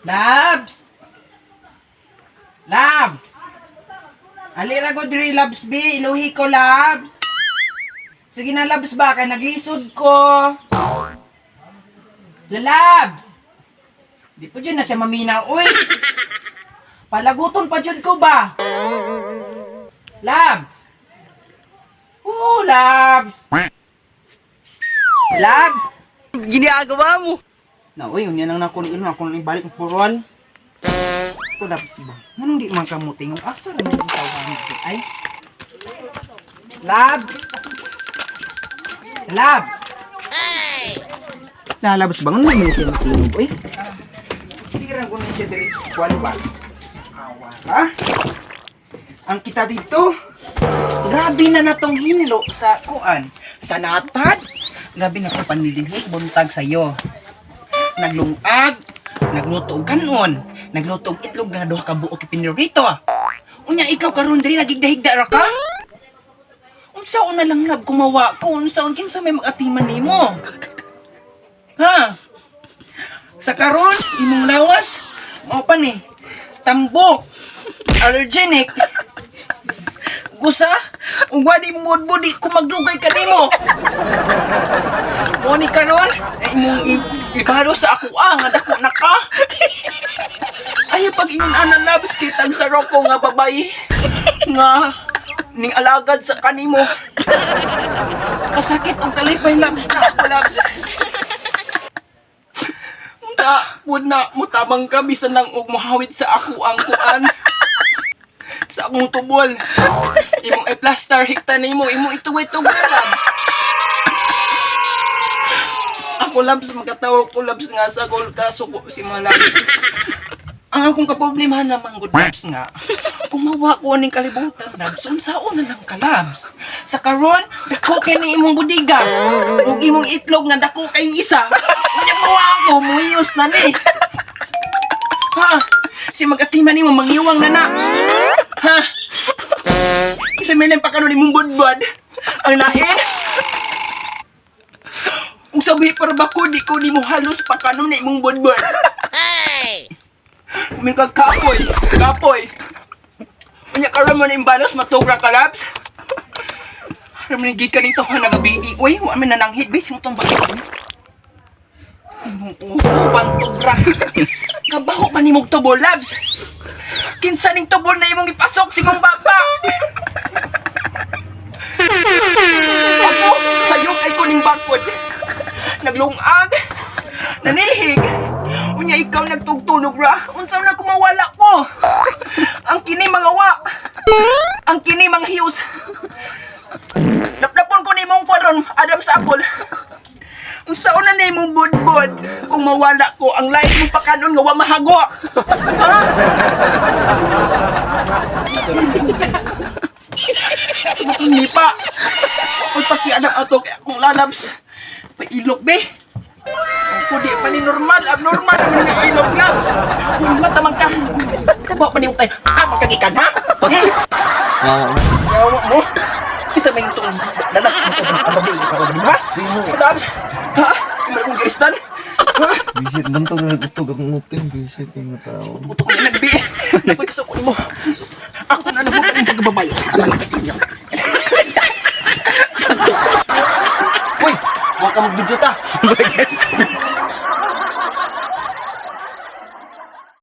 Labs! Labs! Alira ko diri, Labs B. Iluhi ko, Labs. Sige na, Labs ba? Kaya naglisod ko. Labs! Di pa dyan na siya maminaw. Uy! Palaguton pa dyan ko ba? Labs! Oo, Labs! Labs! Ginagawa mo. Na, uy, yun yan ang nakunin. Ako nang ibalik ng puruan. Ito, Labs ba? Anong di man kamuting? Asa na yung tawahan dito? Ay? Labs! Labs! Lalabas ba? Ano naman siya matingin? Uy! Sige lang kung siya diri. Kuwan ba? Awa ka? Ang kita dito, grabe na natong hinlo sa kuan. Sa natad, grabe na ko panlilihig, buntag sa'yo. Naglungag, naglutog kanon, naglutog itlog na duha ka buok ipinirito. Unya ikaw karon diri nagigdahigda ra ka? Unsaon na lang lab kumawa ko, unsaon kinsa may mag-atiman nimo? Ha? Sa karon imong lawas, mao pa ni tambok, allergenic. Gusa, ug wadi mood-body ko magdugay kanimo. Mo ni karon, imong ikalo sa ako nga dako na ka. Ay pag ingon ana Labs kitag sa roko nga babayi nga ning alagad sa kanimo. Kasakit ang kalipay Labs na ako Labs. Wud na mutabang ka bisan lang og mohawid sa ako ang kuan. Sa akong tubol. Imong i-plaster hikta nimo, imong ituwi-tuwi Labs. Ako Labs magkatawag ko Labs nga sa gol kasuko si mga Labs. Ang akong kaproblemahan naman good Labs nga. Kumawa ko ning kalibutan Labs, unsaon na lang ka Labs. Sa karon, dako kay ni imong budiga. Ug imong itlog nga dako kay isa. Unya mo ako, muyos na ni. Ha? Si mag-atiman nimo mangiwang na na. Ha? Isa may pa kanon imong budbud. Ang lain. Kung sabi para ba ko, di ko ni mo halos pa kanon na imong budbud. Hey! Kumin kag kapoy. Kapoy. Unya karon mo na imbalos matubra ka Labs. Aram ni gikan nito ka nagabi. Uy, wa man nananghid base mo tong bakit. Pantubra. Kabaho pa ni mong tubol, Labs. Kinsa ning tubol na imong ipasok si mong baba. Ako, sayok ay kuning bakod. Naglungag. Nanilhig. Unya ikaw nagtugtunog ra. Unsa na kumawala ko? Ang kini mga wa. Ang kini mga hiyos. Napnapon ko ni mong kwaron, Adam sa akol. Ang saon na imong budbud kung mawala ko ang lain mong pakanon nga wa mahago. Ha? Sabutong nipa. Uy pakiadam ato kay akong lalabs. Pailok be. Ako di pa ni normal, abnormal naman nga ilog Labs. Kung matamang ka. Kabaw pa ni utay. Magkagikan ha? Yawa mo. Isa may itong dalas mo sa mga ababi. Mas? Labs. Ha? May kong giristan? Ha? Bisit man to nagutog ang nguting. Bisit yung tao. Uto ko na nagbi. Nakoy kasukon mo. Ako na nabutan yung pagkababay. Uy! Huwag ka mag-video ta.